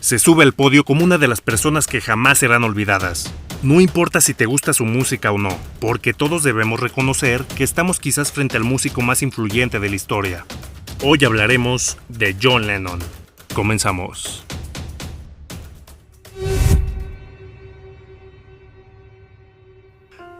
se sube al podio como una de las personas que jamás serán olvidadas. No importa si te gusta su música o no, porque todos debemos reconocer que estamos quizás frente al músico más influyente de la historia. Hoy hablaremos de John Lennon. Comenzamos.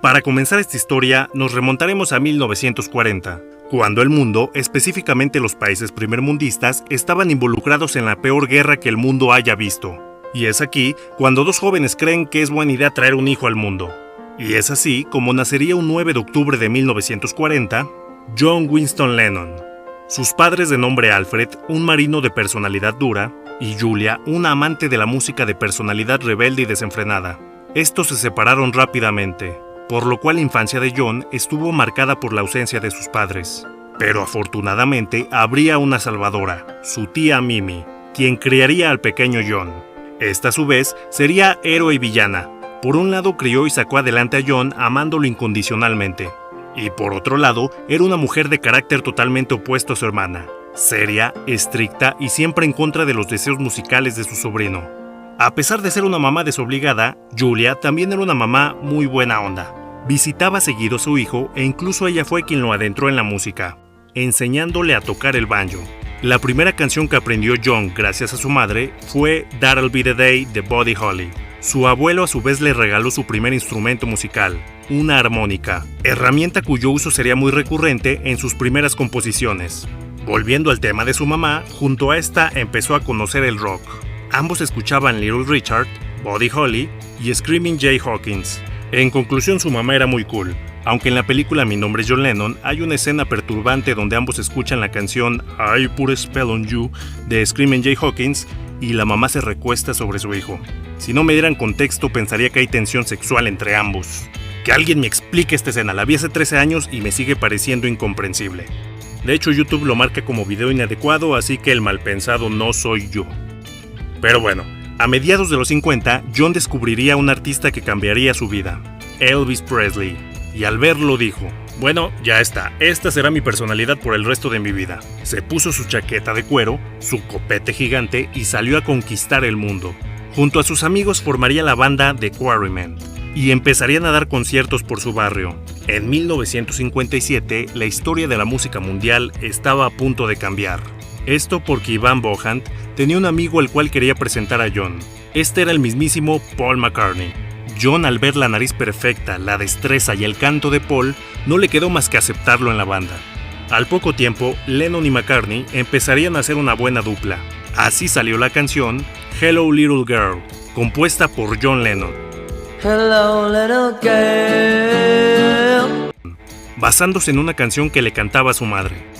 Para comenzar esta historia, nos remontaremos a 1940, cuando el mundo, específicamente los países primermundistas, estaban involucrados en la peor guerra que el mundo haya visto. Y es aquí cuando dos jóvenes creen que es buena idea traer un hijo al mundo. Y es así como nacería un 9 de octubre de 1940, John Winston Lennon. Sus padres de nombre Alfred, un marino de personalidad dura, y Julia, una amante de la música de personalidad rebelde y desenfrenada. Estos se separaron rápidamente, por lo cual la infancia de John estuvo marcada por la ausencia de sus padres. Pero afortunadamente habría una salvadora, su tía Mimi, quien criaría al pequeño John. Esta a su vez sería héroe y villana. Por un lado crió y sacó adelante a John amándolo incondicionalmente. Y por otro lado era una mujer de carácter totalmente opuesto a su hermana, seria, estricta y siempre en contra de los deseos musicales de su sobrino. A pesar de ser una mamá desobligada, Julia también era una mamá muy buena onda. Visitaba seguido a su hijo e incluso ella fue quien lo adentró en la música, enseñándole a tocar el banjo. La primera canción que aprendió John gracias a su madre fue That'll Be the Day de Buddy Holly. Su abuelo a su vez le regaló su primer instrumento musical, una armónica, herramienta cuyo uso sería muy recurrente en sus primeras composiciones. Volviendo al tema de su mamá, junto a esta empezó a conocer el rock. Ambos escuchaban Little Richard, Buddy Holly y Screaming Jay Hawkins. En conclusión, su mamá era muy cool, aunque en la película Mi nombre es John Lennon hay una escena perturbante donde ambos escuchan la canción I Put a Spell on You de Screaming Jay Hawkins y la mamá se recuesta sobre su hijo. Si no me dieran contexto pensaría que hay tensión sexual entre ambos. Que alguien me explique esta escena, la vi hace 13 años y me sigue pareciendo incomprensible. De hecho YouTube lo marca como video inadecuado, así que el malpensado no soy yo. Pero bueno, a mediados de los 50, John descubriría a un artista que cambiaría su vida, Elvis Presley, y al verlo dijo, bueno, ya está, esta será mi personalidad por el resto de mi vida. Se puso su chaqueta de cuero, su copete gigante y salió a conquistar el mundo. Junto a sus amigos formaría la banda The Quarrymen y empezarían a dar conciertos por su barrio. En 1957, la historia de la música mundial estaba a punto de cambiar. Esto porque Ivan Bohant tenía un amigo al cual quería presentar a John. Este era el mismísimo Paul McCartney. John, al ver la nariz perfecta, la destreza y el canto de Paul, no le quedó más que aceptarlo en la banda. Al poco tiempo, Lennon y McCartney empezarían a hacer una buena dupla. Así salió la canción Hello Little Girl, compuesta por John Lennon. Hello little girl. Basándose en una canción que le cantaba a su madre.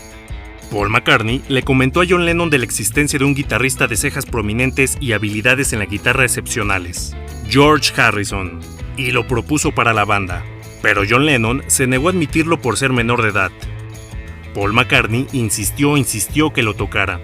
Paul McCartney le comentó a John Lennon de la existencia de un guitarrista de cejas prominentes y habilidades en la guitarra excepcionales, George Harrison, y lo propuso para la banda, pero John Lennon se negó a admitirlo por ser menor de edad. Paul McCartney insistió que lo tocara.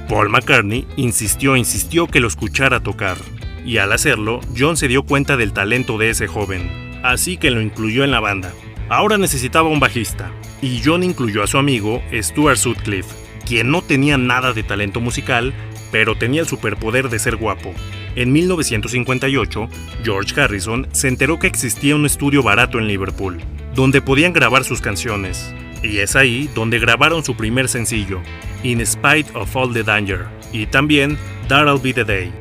Paul McCartney insistió que lo escuchara tocar, y al hacerlo, John se dio cuenta del talento de ese joven, así que lo incluyó en la banda. Ahora necesitaba un bajista, y John incluyó a su amigo Stuart Sutcliffe, quien no tenía nada de talento musical, pero tenía el superpoder de ser guapo. En 1958, George Harrison se enteró que existía un estudio barato en Liverpool, donde podían grabar sus canciones, y es ahí donde grabaron su primer sencillo, In Spite of All the Danger, y también That'll Be the Day.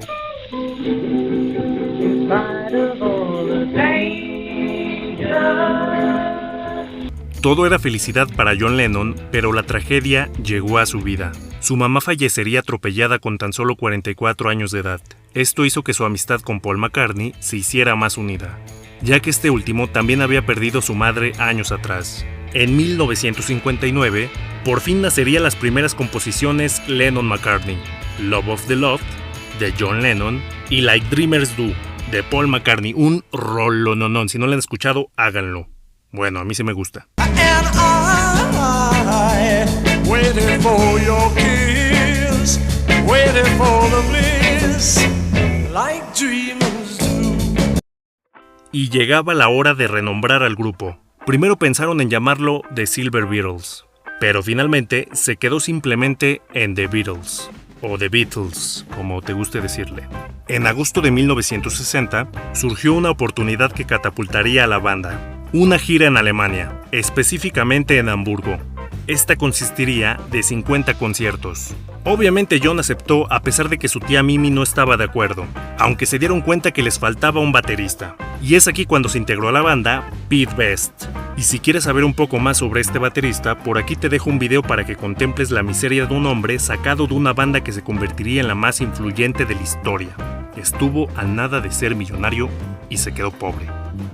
Todo era felicidad para John Lennon, pero la tragedia llegó a su vida. Su mamá fallecería atropellada con tan solo 44 años de edad. Esto hizo que su amistad con Paul McCartney se hiciera más unida, ya que este último también había perdido a su madre años atrás. En 1959, por fin nacerían las primeras composiciones Lennon-McCartney, Love of the Loved, de John Lennon, y Like Dreamers Do, de Paul McCartney, un rolononón. Si no lo han escuchado, háganlo. Bueno, a mí sí me gusta. Y llegaba la hora de renombrar al grupo. Primero pensaron en llamarlo The Silver Beatles, pero finalmente se quedó simplemente en The Beatles, o The Beatles, como te guste decirle. En agosto de 1960 surgió una oportunidad que catapultaría a la banda, una gira en Alemania, específicamente en Hamburgo. Esta consistiría de 50 conciertos. Obviamente John aceptó a pesar de que su tía Mimi no estaba de acuerdo, aunque se dieron cuenta que les faltaba un baterista. Y es aquí cuando se integró a la banda Pete Best. Y si quieres saber un poco más sobre este baterista, por aquí te dejo un video para que contemples la miseria de un hombre sacado de una banda que se convertiría en la más influyente de la historia. Estuvo a nada de ser millonario y se quedó pobre.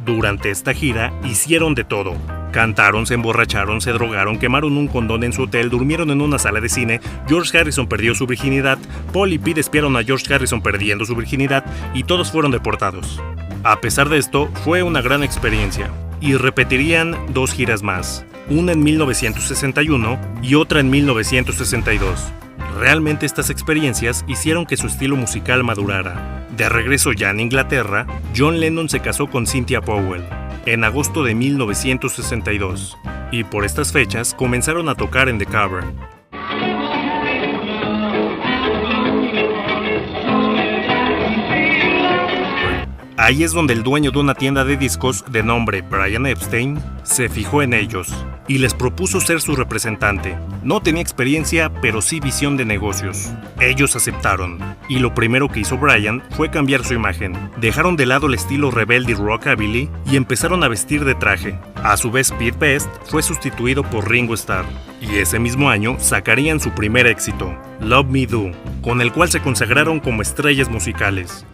Durante esta gira hicieron de todo. Cantaron, se emborracharon, se drogaron, quemaron un condón en su hotel, durmieron en una sala de cine, George Harrison perdió su virginidad, Paul y Pete espiaron a George Harrison perdiendo su virginidad y todos fueron deportados. A pesar de esto, fue una gran experiencia y repetirían 2 giras más, una en 1961 y otra en 1962. Realmente estas experiencias hicieron que su estilo musical madurara. De regreso ya en Inglaterra, John Lennon se casó con Cynthia Powell en agosto de 1962, y por estas fechas comenzaron a tocar en The Cavern. Ahí es donde el dueño de una tienda de discos de nombre Brian Epstein se fijó en ellos y les propuso ser su representante. No tenía experiencia, pero sí visión de negocios. Ellos aceptaron, y lo primero que hizo Brian fue cambiar su imagen. Dejaron de lado el estilo rebelde y rockabilly y empezaron a vestir de traje. A su vez, Pete Best fue sustituido por Ringo Starr, y ese mismo año sacarían su primer éxito, Love Me Do, con el cual se consagraron como estrellas musicales.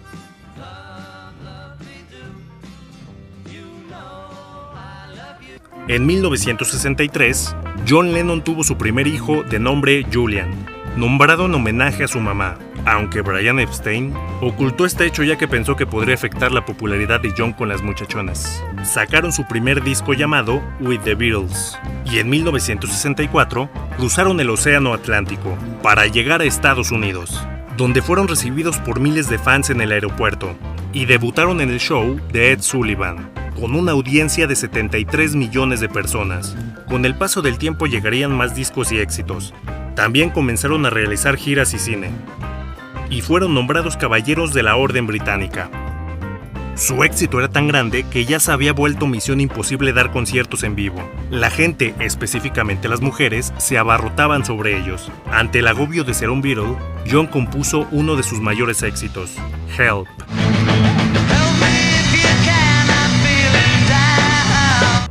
En 1963, John Lennon tuvo su primer hijo de nombre Julian, nombrado en homenaje a su mamá, aunque Brian Epstein ocultó este hecho ya que pensó que podría afectar la popularidad de John con las muchachonas. Sacaron su primer disco llamado With the Beatles, y en 1964 cruzaron el Océano Atlántico para llegar a Estados Unidos, donde fueron recibidos por miles de fans en el aeropuerto, y debutaron en el show de Ed Sullivan, con una audiencia de 73 millones de personas. Con el paso del tiempo llegarían más discos y éxitos. También comenzaron a realizar giras y cine, y fueron nombrados caballeros de la Orden Británica. Su éxito era tan grande que ya se había vuelto misión imposible dar conciertos en vivo. La gente, específicamente las mujeres, se abarrotaban sobre ellos. Ante el agobio de ser un Beatle, John compuso uno de sus mayores éxitos, Help.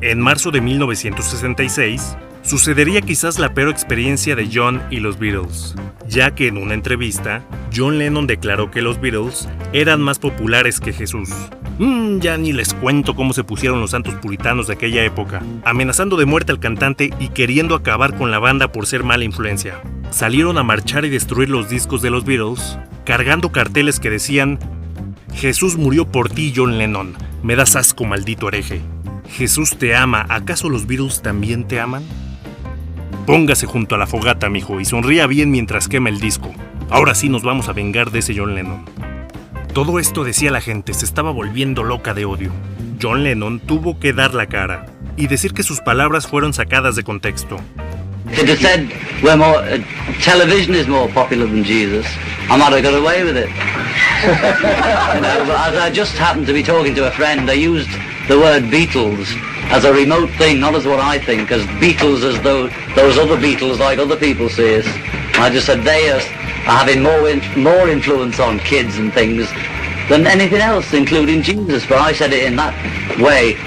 En marzo de 1966, sucedería quizás la peor experiencia de John y los Beatles, ya que en una entrevista, John Lennon declaró que los Beatles eran más populares que Jesús. Ya ni les cuento cómo se pusieron los santos puritanos de aquella época, amenazando de muerte al cantante y queriendo acabar con la banda por ser mala influencia. Salieron a marchar y destruir los discos de los Beatles, cargando carteles que decían: Jesús murió por ti, John Lennon, me das asco, maldito hereje. Jesús te ama, ¿acaso los Beatles también te aman? Póngase junto a la fogata, mijo, y sonría bien mientras quema el disco. Ahora sí nos vamos a vengar de ese John Lennon. Todo esto decía la gente, se estaba volviendo loca de odio. John Lennon tuvo que dar la cara y decir que sus palabras fueron sacadas de contexto. If it said television is more popular than Jesus, I might have got away with it. But as I just happened to be talking to a friend, I used the word Beatles as a remote thing, not as what I think, as Beatles as though those other Beatles like other people see us. I just said they are having more influence on kids and things than anything else, including Jesus, but I said it in that way.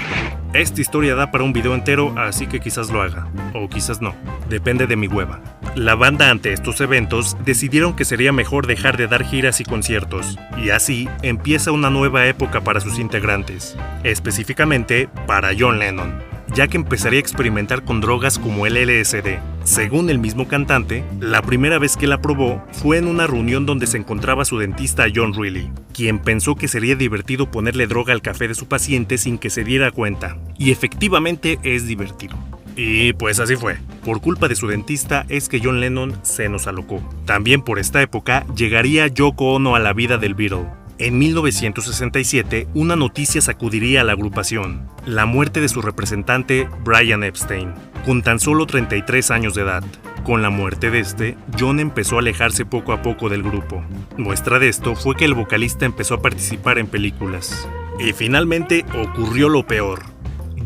Esta historia da para un video entero, así que quizás lo haga, o quizás no, depende de mi hueva. La banda ante estos eventos decidieron que sería mejor dejar de dar giras y conciertos, y así empieza una nueva época para sus integrantes, específicamente para John Lennon, ya que empezaría a experimentar con drogas como el LSD. Según el mismo cantante, la primera vez que la probó fue en una reunión donde se encontraba su dentista John Reilly, quien pensó que sería divertido ponerle droga al café de su paciente sin que se diera cuenta. Y efectivamente es divertido. Y pues así fue. Por culpa de su dentista es que John Lennon se nos alocó. También por esta época llegaría Yoko Ono a la vida del Beatle. En 1967, una noticia sacudiría a la agrupación: la muerte de su representante, Brian Epstein, con tan solo 33 años de edad. Con la muerte de este, John empezó a alejarse poco a poco del grupo. Muestra de esto fue que el vocalista empezó a participar en películas. Y finalmente ocurrió lo peor.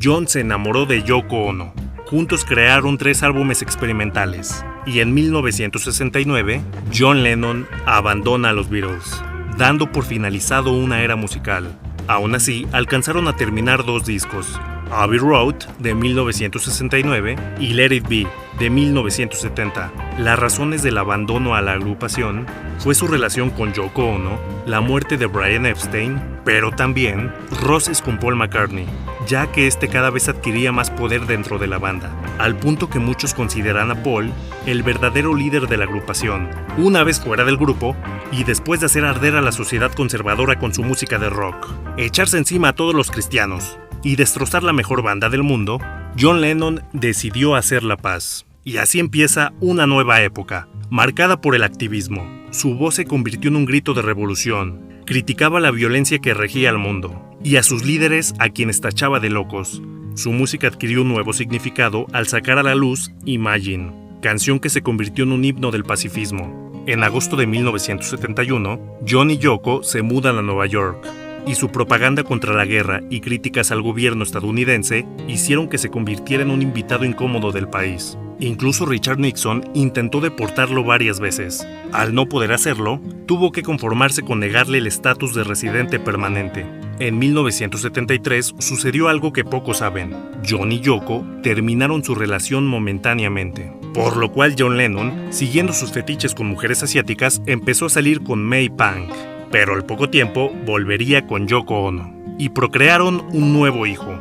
John se enamoró de Yoko Ono. Juntos crearon 3 álbumes experimentales. Y en 1969, John Lennon abandona a los Beatles, dando por finalizado una era musical. Aún así, alcanzaron a terminar 2 discos: Abbey Road, de 1969, y Let It Be, de 1970. Las razones del abandono a la agrupación fue su relación con Yoko Ono, la muerte de Brian Epstein, pero también roces con Paul McCartney, ya que este cada vez adquiría más poder dentro de la banda, al punto que muchos consideran a Paul el verdadero líder de la agrupación. Una vez fuera del grupo, y después de hacer arder a la sociedad conservadora con su música de rock, echarse encima a todos los cristianos y destrozar la mejor banda del mundo, John Lennon decidió hacer la paz. Y así empieza una nueva época, marcada por el activismo. Su voz se convirtió en un grito de revolución. Criticaba la violencia que regía al mundo, y a sus líderes, a quienes tachaba de locos. Su música adquirió un nuevo significado al sacar a la luz Imagine, canción que se convirtió en un himno del pacifismo. En agosto de 1971, John y Yoko se mudan a Nueva York, y su propaganda contra la guerra y críticas al gobierno estadounidense hicieron que se convirtiera en un invitado incómodo del país. Incluso Richard Nixon intentó deportarlo varias veces. Al no poder hacerlo, tuvo que conformarse con negarle el estatus de residente permanente. En 1973 sucedió algo que pocos saben. John y Yoko terminaron su relación momentáneamente, por lo cual John Lennon, siguiendo sus fetiches con mujeres asiáticas, empezó a salir con May Pang. Pero al poco tiempo volvería con Yoko Ono, y procrearon un nuevo hijo,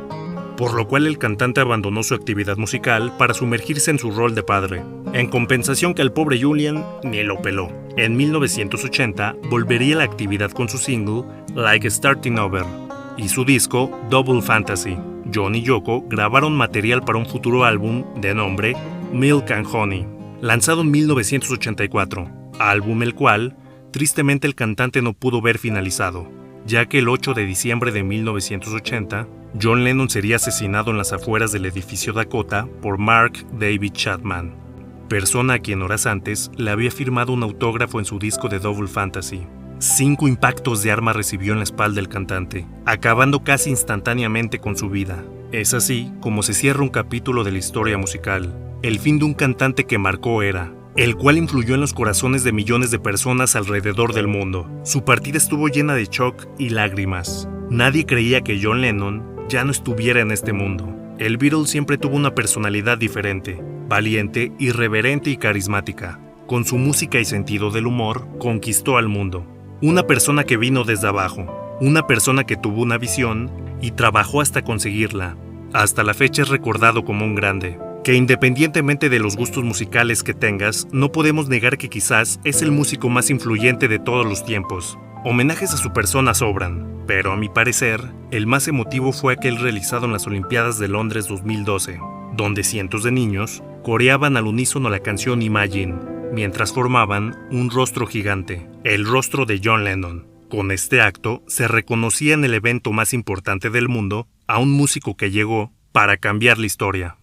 por lo cual el cantante abandonó su actividad musical para sumergirse en su rol de padre, en compensación que al pobre Julian ni lo peló. En 1980 volvería a la actividad con su single Like Starting Over y su disco Double Fantasy. John y Yoko grabaron material para un futuro álbum de nombre Milk and Honey, lanzado en 1984, álbum el cual tristemente el cantante no pudo ver finalizado, ya que el 8 de diciembre de 1980, John Lennon sería asesinado en las afueras del edificio Dakota por Mark David Chapman, persona a quien horas antes le había firmado un autógrafo en su disco de Double Fantasy. 5 impactos de arma recibió en la espalda el cantante, acabando casi instantáneamente con su vida. Es así como se cierra un capítulo de la historia musical, el fin de un cantante que marcó era, el cual influyó en los corazones de millones de personas alrededor del mundo. Su partida estuvo llena de shock y lágrimas. Nadie creía que John Lennon ya no estuviera en este mundo. El Beatle siempre tuvo una personalidad diferente, valiente, irreverente y carismática. Con su música y sentido del humor, conquistó al mundo. Una persona que vino desde abajo, una persona que tuvo una visión y trabajó hasta conseguirla. Hasta la fecha es recordado como un grande, que independientemente de los gustos musicales que tengas, no podemos negar que quizás es el músico más influyente de todos los tiempos. Homenajes a su persona sobran, pero a mi parecer, el más emotivo fue aquel realizado en las Olimpiadas de Londres 2012, donde cientos de niños coreaban al unísono la canción Imagine, mientras formaban un rostro gigante, el rostro de John Lennon. Con este acto, se reconocía en el evento más importante del mundo a un músico que llegó para cambiar la historia.